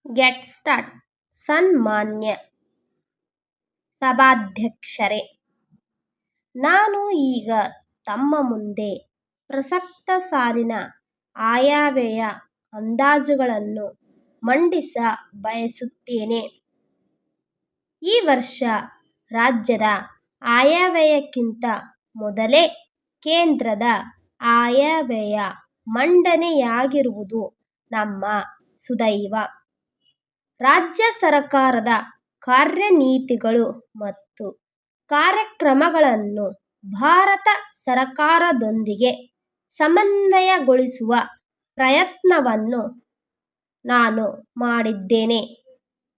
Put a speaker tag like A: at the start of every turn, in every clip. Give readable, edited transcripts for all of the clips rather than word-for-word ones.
A: Get start. ಸನ್ಮಾನ್ಯ ಸಭಾಧ್ಯಕ್ಷರೇ, ನಾನು ಈಗ ತಮ್ಮ ಮುಂದೆ ಪ್ರಸಕ್ತ ಸಾಲಿನ ಆಯವ್ಯಯ ಅಂದಾಜುಗಳನ್ನು ಮಂಡಿಸ ಬಯಸುತ್ತೇನೆ. ಈ ವರ್ಷ ರಾಜ್ಯದ ಆಯವ್ಯಯಕ್ಕಿಂತ ಮೊದಲೇ ಕೇಂದ್ರದ ಆಯವ್ಯಯ ಮಂಡನೆಯಾಗಿರುವುದು ನಮ್ಮ ಸುದೈವ. ರಾಜ್ಯ ಸರ್ಕಾರದ ಕಾರ್ಯನೀತಿಗಳು ಮತ್ತು ಕಾರ್ಯಕ್ರಮಗಳನ್ನು ಭಾರತ ಸರ್ಕಾರದೊಂದಿಗೆ ಸಮನ್ವಯಗೊಳಿಸುವ ಪ್ರಯತ್ನವನ್ನು ನಾನು ಮಾಡಿದ್ದೇನೆ.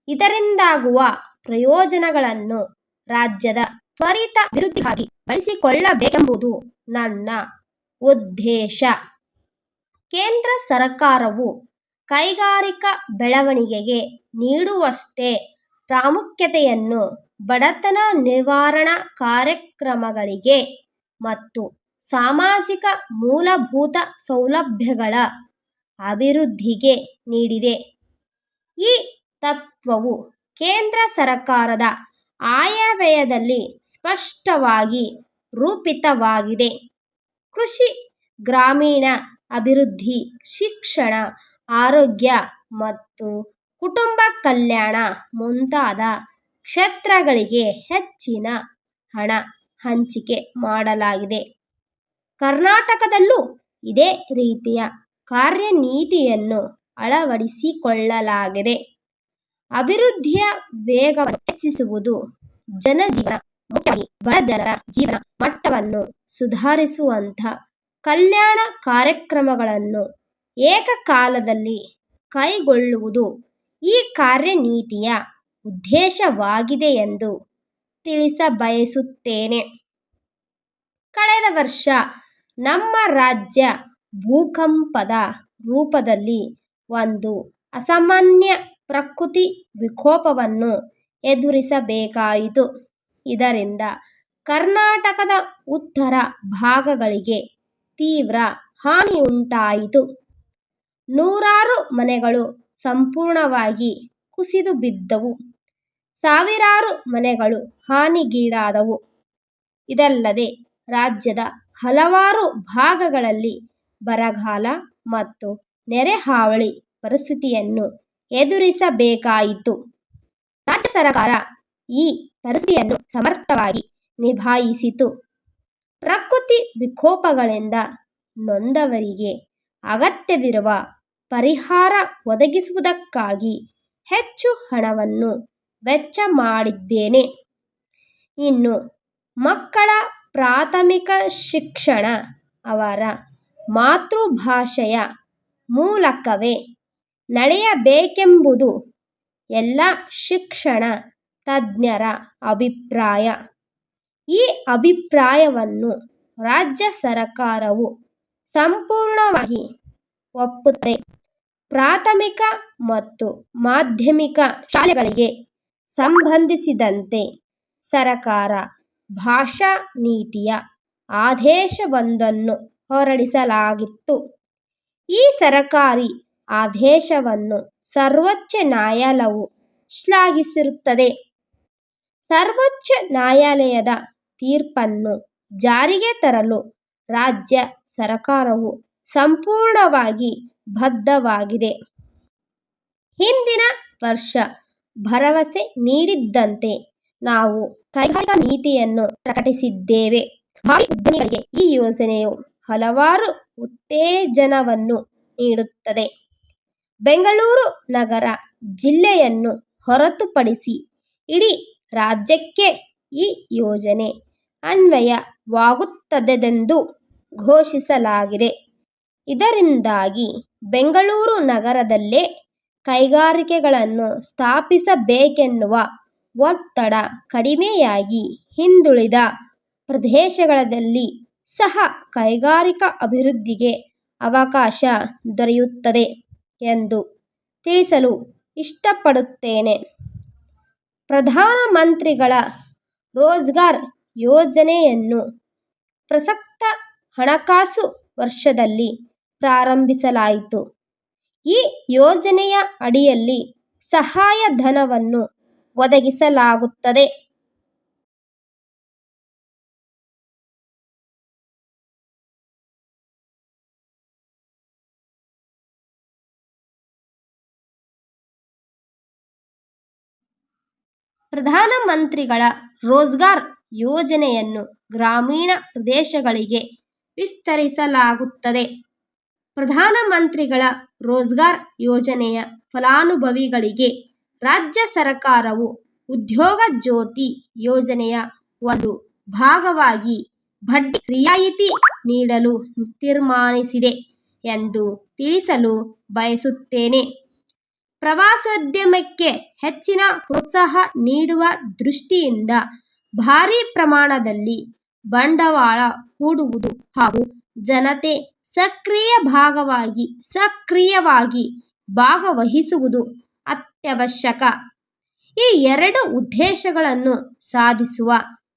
A: ಇದರಿಂದಾಗುವ ಪ್ರಯೋಜನಗಳನ್ನು ರಾಜ್ಯದ ತ್ವರಿತ ಅಭಿವೃದ್ಧಿಗಾಗಿ ಬಳಸಿಕೊಳ್ಳಬೇಕೆಂಬುದು ನನ್ನ ಉದ್ದೇಶ. ಕೇಂದ್ರ ಸರ್ಕಾರವು ಕೈಗಾರಿಕಾ ಬೆಳವಣಿಗೆಗೆ ನೀಡುವಷ್ಟೇ ಪ್ರಾಮುಖ್ಯತೆಯನ್ನು ಬಡತನ ನಿವಾರಣಾ ಕಾರ್ಯಕ್ರಮಗಳಿಗೆ ಮತ್ತು ಸಾಮಾಜಿಕ ಮೂಲಭೂತ ಸೌಲಭ್ಯಗಳ ಅಭಿವೃದ್ಧಿಗೆ ನೀಡಿದೆ. ಈ ತತ್ವವು ಕೇಂದ್ರ ಸರ್ಕಾರದ ಆಯವ್ಯಯದಲ್ಲಿ ಸ್ಪಷ್ಟವಾಗಿ ರೂಪಿತವಾಗಿದೆ. ಕೃಷಿ, ಗ್ರಾಮೀಣ ಅಭಿವೃದ್ಧಿ, ಶಿಕ್ಷಣ, ಆರೋಗ್ಯ ಮತ್ತು ಕುಟುಂಬ ಕಲ್ಯಾಣ ಮುಂತಾದ ಕ್ಷೇತ್ರಗಳಿಗೆ ಹೆಚ್ಚಿನ ಹಣ ಹಂಚಿಕೆ ಮಾಡಲಾಗಿದೆ. ಕರ್ನಾಟಕದಲ್ಲೂ ಇದೇ ರೀತಿಯ ಕಾರ್ಯನೀತಿಯನ್ನು ಅಳವಡಿಸಿಕೊಳ್ಳಲಾಗಿದೆ. ಅಭಿವೃದ್ಧಿಯ ವೇಗವನ್ನು ಹೆಚ್ಚಿಸುವುದು, ಜನಜೀವನ, ಮುಖ್ಯವಾಗಿ ಬಡಜನರ ಜೀವನ ಮಟ್ಟವನ್ನು ಸುಧಾರಿಸುವಂಥ ಕಲ್ಯಾಣ ಕಾರ್ಯಕ್ರಮಗಳನ್ನು ಏಕಕಾಲದಲ್ಲಿ ಕೈಗೊಳ್ಳುವುದು ಈ ಕಾರ್ಯನೀತಿಯ ಉದ್ದೇಶವಾಗಿದೆ ಎಂದು ತಿಳಿಸಬಯಸುತ್ತೇನೆ. ಕಳೆದ ವರ್ಷ ನಮ್ಮ ರಾಜ್ಯ ಭೂಕಂಪದ ರೂಪದಲ್ಲಿ ಒಂದು ಅಸಾಮಾನ್ಯ ಪ್ರಕೃತಿ ವಿಕೋಪವನ್ನು ಎದುರಿಸಬೇಕಾಯಿತು. ಇದರಿಂದ ಕರ್ನಾಟಕದ ಉತ್ತರ ಭಾಗಗಳಿಗೆ ತೀವ್ರ ಹಾನಿಯುಂಟಾಯಿತು. ನೂರಾರು ಮನೆಗಳು ಸಂಪೂರ್ಣವಾಗಿ ಕುಸಿದು ಬಿದ್ದವು. ಸಾವಿರಾರು ಮನೆಗಳು ಹಾನಿಗೀಡಾದವು. ಇದಲ್ಲದೆ ರಾಜ್ಯದ ಹಲವಾರು ಭಾಗಗಳಲ್ಲಿ ಬರಗಾಲ ಮತ್ತು ನೆರೆಹಾವಳಿ ಪರಿಸ್ಥಿತಿಯನ್ನು ಎದುರಿಸಬೇಕಾಯಿತು. ರಾಜ್ಯ ಸರ್ಕಾರ ಈ ಪರಿಸ್ಥಿತಿಯನ್ನು ಸಮರ್ಥವಾಗಿ ನಿಭಾಯಿಸಿತು. ಪ್ರಕೃತಿ ವಿಕೋಪಗಳಿಂದ ನೊಂದವರಿಗೆ ಅಗತ್ಯವಿರುವ ಪರಿಹಾರ ಒದಗಿಸುವುದಕ್ಕಾಗಿ ಹೆಚ್ಚು ಹಣವನ್ನು ವೆಚ್ಚ ಮಾಡಿದ್ದೇನೆ. ಇನ್ನು ಮಕ್ಕಳ ಪ್ರಾಥಮಿಕ ಶಿಕ್ಷಣ ಅವರ ಮಾತೃಭಾಷೆಯ ಮೂಲಕವೇ ನಡೆಯಬೇಕೆಂಬುದು ಎಲ್ಲ ಶಿಕ್ಷಣ ತಜ್ಞರ ಅಭಿಪ್ರಾಯ. ಈ ಅಭಿಪ್ರಾಯವನ್ನು ರಾಜ್ಯ ಸರ್ಕಾರವು ಸಂಪೂರ್ಣವಾಗಿ ಒಪ್ಪುತ್ತದೆ. ಪ್ರಾಥಮಿಕ ಮತ್ತು ಮಾಧ್ಯಮಿಕ ಶಾಲೆಗಳಿಗೆ ಸಂಬಂಧಿಸಿದಂತೆ ಸರ್ಕಾರ ಭಾಷಾ ನೀತಿಯ ಆದೇಶವೊಂದನ್ನು ಹೊರಡಿಸಲಾಗಿತ್ತು. ಈ ಸರ್ಕಾರಿ ಆದೇಶವನ್ನು ಸರ್ವೋಚ್ಚ ನ್ಯಾಯಾಲಯವು ಶ್ಲಾಘಿಸಿರುತ್ತದೆ. ಸರ್ವೋಚ್ಚ ನ್ಯಾಯಾಲಯದ ತೀರ್ಪನ್ನು ಜಾರಿಗೆ ತರಲು ರಾಜ್ಯ ಸರ್ಕಾರವು ಸಂಪೂರ್ಣವಾಗಿ ಬದ್ಧವಾಗಿದೆ. ಹಿಂದಿನ ವರ್ಷ ಭರವಸೆ ನೀಡಿದ್ದಂತೆ ನಾವು ಕೈಗಾರಿಕಾ ನೀತಿಯನ್ನು ಪ್ರಕಟಿಸಿದ್ದೇವೆ. ಭಾವಿ ಉದ್ಯಮಿಗಳಿಗೆ ಈ ಯೋಜನೆಯು ಹಲವಾರು ಉತ್ತೇಜನವನ್ನು ನೀಡುತ್ತದೆ. ಬೆಂಗಳೂರು ನಗರ ಜಿಲ್ಲೆಯನ್ನು ಹೊರತುಪಡಿಸಿ ಇಡೀ ರಾಜ್ಯಕ್ಕೆ ಈ ಯೋಜನೆ ಅನ್ವಯವಾಗುತ್ತದೆಂದು ಘೋಷಿಸಲಾಗಿದೆ. ಇದರಿಂದಾಗಿ ಬೆಂಗಳೂರು ನಗರದಲ್ಲೇ ಕೈಗಾರಿಕೆಗಳನ್ನು ಸ್ಥಾಪಿಸಬೇಕೆನ್ನುವ ಒತ್ತಡ ಕಡಿಮೆಯಾಗಿ ಹಿಂದುಳಿದ ಪ್ರದೇಶಗಳಲ್ಲಿ ಸಹ ಕೈಗಾರಿಕಾ ಅಭಿವೃದ್ಧಿಗೆ ಅವಕಾಶ ದೊರೆಯುತ್ತದೆ ಎಂದು ತಿಳಿಸಲು ಇಷ್ಟಪಡುತ್ತೇನೆ. ಪ್ರಧಾನಮಂತ್ರಿಗಳ ರೋಜ್ಗಾರ್ ಯೋಜನೆಯನ್ನು ಪ್ರಸಕ್ತ ಹಣಕಾಸು ವರ್ಷದಲ್ಲಿ ಪ್ರಾರಂಭಿಸಲಾಯಿತು. ಈ ಯೋಜನೆಯ ಅಡಿಯಲ್ಲಿ ಸಹಾಯಧನವನ್ನು ಒದಗಿಸಲಾಗುತ್ತದೆ. ಪ್ರಧಾನಮಂತ್ರಿಗಳ ರೋಜ್ಗಾರ್ ಯೋಜನೆಯನ್ನು ಗ್ರಾಮೀಣ ಪ್ರದೇಶಗಳಿಗೆ ವಿಸ್ತರಿಸಲಾಗುತ್ತದೆ. ಪ್ರಧಾನಮಂತ್ರಿಗಳ ರೋಜ್ಗಾರ್ ಯೋಜನೆಯ ಫಲಾನುಭವಿಗಳಿಗೆ ರಾಜ್ಯ ಸರ್ಕಾರವು ಉದ್ಯೋಗ ಜ್ಯೋತಿ ಯೋಜನೆಯ ಒಂದು ಭಾಗವಾಗಿ ಬಡ್ಡಿ ರಿಯಾಯಿತಿ ನೀಡಲು ತೀರ್ಮಾನಿಸಿದೆ ಎಂದು ತಿಳಿಸಲು ಬಯಸುತ್ತೇನೆ. ಪ್ರವಾಸೋದ್ಯಮಕ್ಕೆ ಹೆಚ್ಚಿನ ಪ್ರೋತ್ಸಾಹ ನೀಡುವ ದೃಷ್ಟಿಯಿಂದ ಭಾರೀ ಪ್ರಮಾಣದಲ್ಲಿ ಬಂಡವಾಳ ಹೂಡುವುದು ಹಾಗೂ ಜನತೆ ಸಕ್ರಿಯವಾಗಿ ಭಾಗವಹಿಸುವುದು ಅತ್ಯವಶ್ಯಕ. ಈ ಎರಡು ಉದ್ದೇಶಗಳನ್ನು ಸಾಧಿಸುವ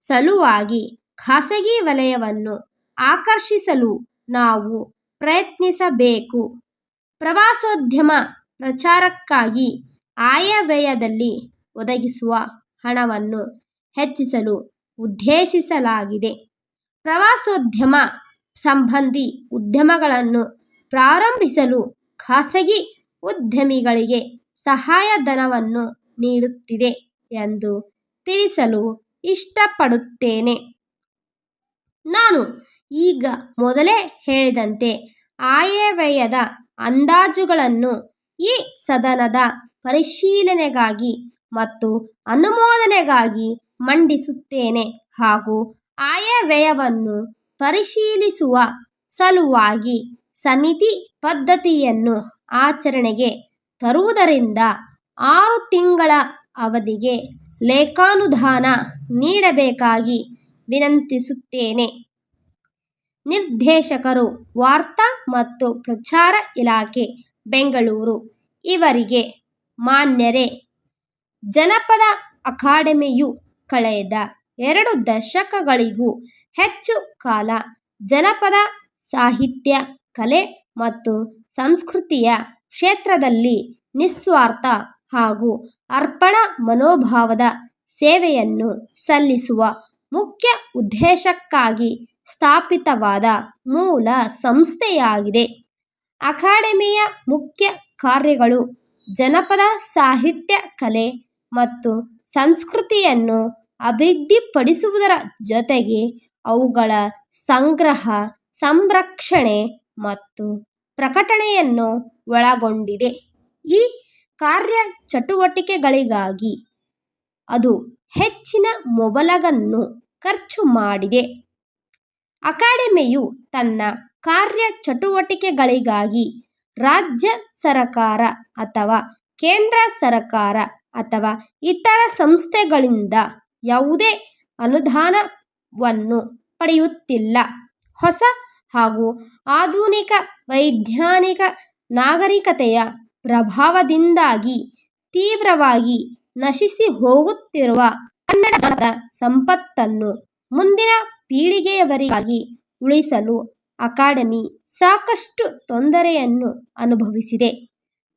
A: ಸಲುವಾಗಿ ಖಾಸಗಿ ವಲಯವನ್ನು ಆಕರ್ಷಿಸಲು ನಾವು ಪ್ರಯತ್ನಿಸಬೇಕು. ಪ್ರವಾಸೋದ್ಯಮ ಪ್ರಚಾರಕ್ಕಾಗಿ ಆಯವ್ಯಯದಲ್ಲಿ ಒದಗಿಸುವ ಹಣವನ್ನು ಹೆಚ್ಚಿಸಲು ಉದ್ದೇಶಿಸಲಾಗಿದೆ. ಪ್ರವಾಸೋದ್ಯಮ ಸಂಬಂಧಿ ಉದ್ಯಮಗಳನ್ನು ಪ್ರಾರಂಭಿಸಲು ಖಾಸಗಿ ಉದ್ಯಮಿಗಳಿಗೆ ಸಹಾಯಧನವನ್ನು ನೀಡುತ್ತಿದೆ ಎಂದು ತಿಳಿಸಲು ಇಷ್ಟಪಡುತ್ತೇನೆ. ನಾನು ಈಗ ಮೊದಲೇ ಹೇಳಿದಂತೆ ಆಯವ್ಯಯದ ಅಂದಾಜುಗಳನ್ನು ಈ ಸದನದ ಪರಿಶೀಲನೆಗಾಗಿ ಮತ್ತು ಅನುಮೋದನೆಗಾಗಿ ಮಂಡಿಸುತ್ತೇನೆ ಹಾಗೂ ಆಯವ್ಯಯವನ್ನು ಪರಿಶೀಲಿಸುವ ಸಲುವಾಗಿ ಸಮಿತಿ ಪದ್ಧತಿಯನ್ನು ಆಚರಣೆಗೆ ತರುವುದರಿಂದ 6 ತಿಂಗಳ ಅವಧಿಗೆ ಲೇಖಾನುದಾನ ನೀಡಬೇಕಾಗಿ ವಿನಂತಿಸುತ್ತೇನೆ. ನಿರ್ದೇಶಕರು, ವಾರ್ತಾ ಮತ್ತು ಪ್ರಚಾರ ಇಲಾಖೆ, ಬೆಂಗಳೂರು ಇವರಿಗೆ ಮಾನ್ಯರೇ, ಜನಪದ ಅಕಾಡೆಮಿಯು ಕಳೆದ 2 ದಶಕಗಳಿಗೂ ಹೆಚ್ಚು ಕಾಲ ಜನಪದ ಸಾಹಿತ್ಯ, ಕಲೆ ಮತ್ತು ಸಂಸ್ಕೃತಿಯ ಕ್ಷೇತ್ರದಲ್ಲಿ ನಿಸ್ವಾರ್ಥ ಹಾಗೂ ಅರ್ಪಣಾ ಮನೋಭಾವದ ಸೇವೆಯನ್ನು ಸಲ್ಲಿಸುವ ಮುಖ್ಯ ಉದ್ದೇಶಕ್ಕಾಗಿ ಸ್ಥಾಪಿತವಾದ ಮೂಲ ಸಂಸ್ಥೆಯಾಗಿದೆ. ಅಕಾಡೆಮಿಯ ಮುಖ್ಯ ಕಾರ್ಯಗಳು ಜನಪದ ಸಾಹಿತ್ಯ, ಕಲೆ ಮತ್ತು ಸಂಸ್ಕೃತಿಯನ್ನು ಅಭಿವೃದ್ಧಿಪಡಿಸುವುದರ ಜೊತೆಗೆ ಅವುಗಳ ಸಂಗ್ರಹ, ಸಂರಕ್ಷಣೆ ಮತ್ತು ಪ್ರಕಟಣೆಯನ್ನು ಒಳಗೊಂಡಿದೆ. ಈ ಕಾರ್ಯಚಟುವಟಿಕೆಗಳಿಗಾಗಿ ಅದು ಹೆಚ್ಚಿನ ಮೊಬಲಗನ್ನು ಖರ್ಚು ಮಾಡಿದೆ. ಅಕಾಡೆಮಿಯು ತನ್ನ ಕಾರ್ಯಚಟುವಟಿಕೆಗಳಿಗಾಗಿ ರಾಜ್ಯ ಸರ್ಕಾರ ಅಥವಾ ಕೇಂದ್ರ ಸರ್ಕಾರ ಅಥವಾ ಇತರ ಸಂಸ್ಥೆಗಳಿಂದ ಯಾವುದೇ ಅನುದಾನವನ್ನು ಪಡೆಯುತ್ತಿಲ್ಲ. ಹೊಸ ಹಾಗೂ ಆಧುನಿಕ ವೈಜ್ಞಾನಿಕ ನಾಗರಿಕತೆಯ ಪ್ರಭಾವದಿಂದಾಗಿ ತೀವ್ರವಾಗಿ ನಶಿಸಿಹೋಗುತ್ತಿರುವ ಕನ್ನಡ ಜನಪದ ಸಂಪತ್ತನ್ನು ಮುಂದಿನ ಪೀಳಿಗೆಯವರಿಗಾಗಿ ಉಳಿಸಲು ಅಕಾಡೆಮಿ ಸಾಕಷ್ಟು ತೊಂದರೆಯನ್ನು ಅನುಭವಿಸಿದೆ.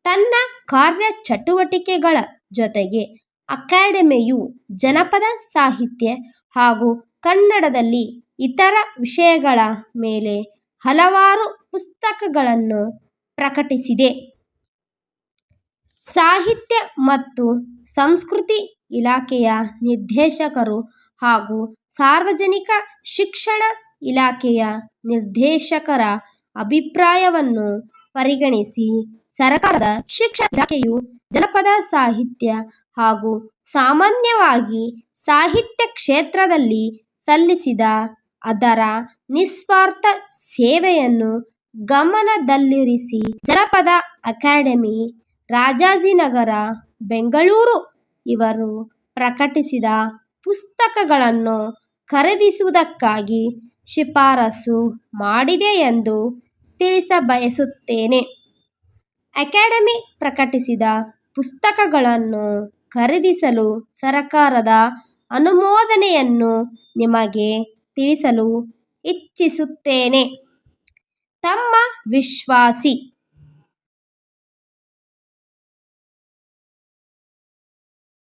A: ತನ್ನ ಕಾರ್ಯಚಟುವಟಿಕೆಗಳ ಜೊತೆಗೆ ಅಕಾಡೆಮಿಯು ಜನಪದ ಸಾಹಿತ್ಯ ಹಾಗೂ ಕನ್ನಡದಲ್ಲಿ ಇತರ ವಿಷಯಗಳ ಮೇಲೆ ಹಲವಾರು ಪುಸ್ತಕಗಳನ್ನು ಪ್ರಕಟಿಸಿದೆ. ಸಾಹಿತ್ಯ ಮತ್ತು ಸಂಸ್ಕೃತಿ ಇಲಾಖೆಯ ನಿರ್ದೇಶಕರು ಹಾಗೂ ಸಾರ್ವಜನಿಕ ಶಿಕ್ಷಣ ಇಲಾಖೆಯ ನಿರ್ದೇಶಕರ ಅಭಿಪ್ರಾಯವನ್ನು ಪರಿಗಣಿಸಿ ಸರ್ಕಾರದ ಶಿಕ್ಷಣ ಇಲಾಖೆಯು ಜನಪದ ಸಾಹಿತ್ಯ ಹಾಗೂ ಸಾಮಾನ್ಯವಾಗಿ ಸಾಹಿತ್ಯ ಕ್ಷೇತ್ರದಲ್ಲಿ ಸಲ್ಲಿಸಿದ ಅದರ ನಿಸ್ವಾರ್ಥ ಸೇವೆಯನ್ನು ಗಮನದಲ್ಲಿರಿಸಿ ಜನಪದ ಅಕಾಡೆಮಿ, ರಾಜಾಜಿನಗರ, ಬೆಂಗಳೂರು ಇವರು ಪ್ರಕಟಿಸಿದ ಪುಸ್ತಕಗಳನ್ನು ಖರೀದಿಸುವುದಕ್ಕಾಗಿ ಶಿಫಾರಸು ಮಾಡಿದೆ ಎಂದು ತಿಳಿಸಬಯಸುತ್ತೇನೆ. ಅಕಾಡೆಮಿ ಪ್ರಕಟಿಸಿದ ಪುಸ್ತಕಗಳನ್ನು ಖರೀದಿಸಲು ಸರ್ಕಾರದ ಅನುಮೋದನೆಯನ್ನು ನಿಮಗೆ ತಿಳಿಸಲು ಇಚ್ಛಿಸುತ್ತೇನೆ. ತಮ್ಮ ವಿಶ್ವಾಸಿ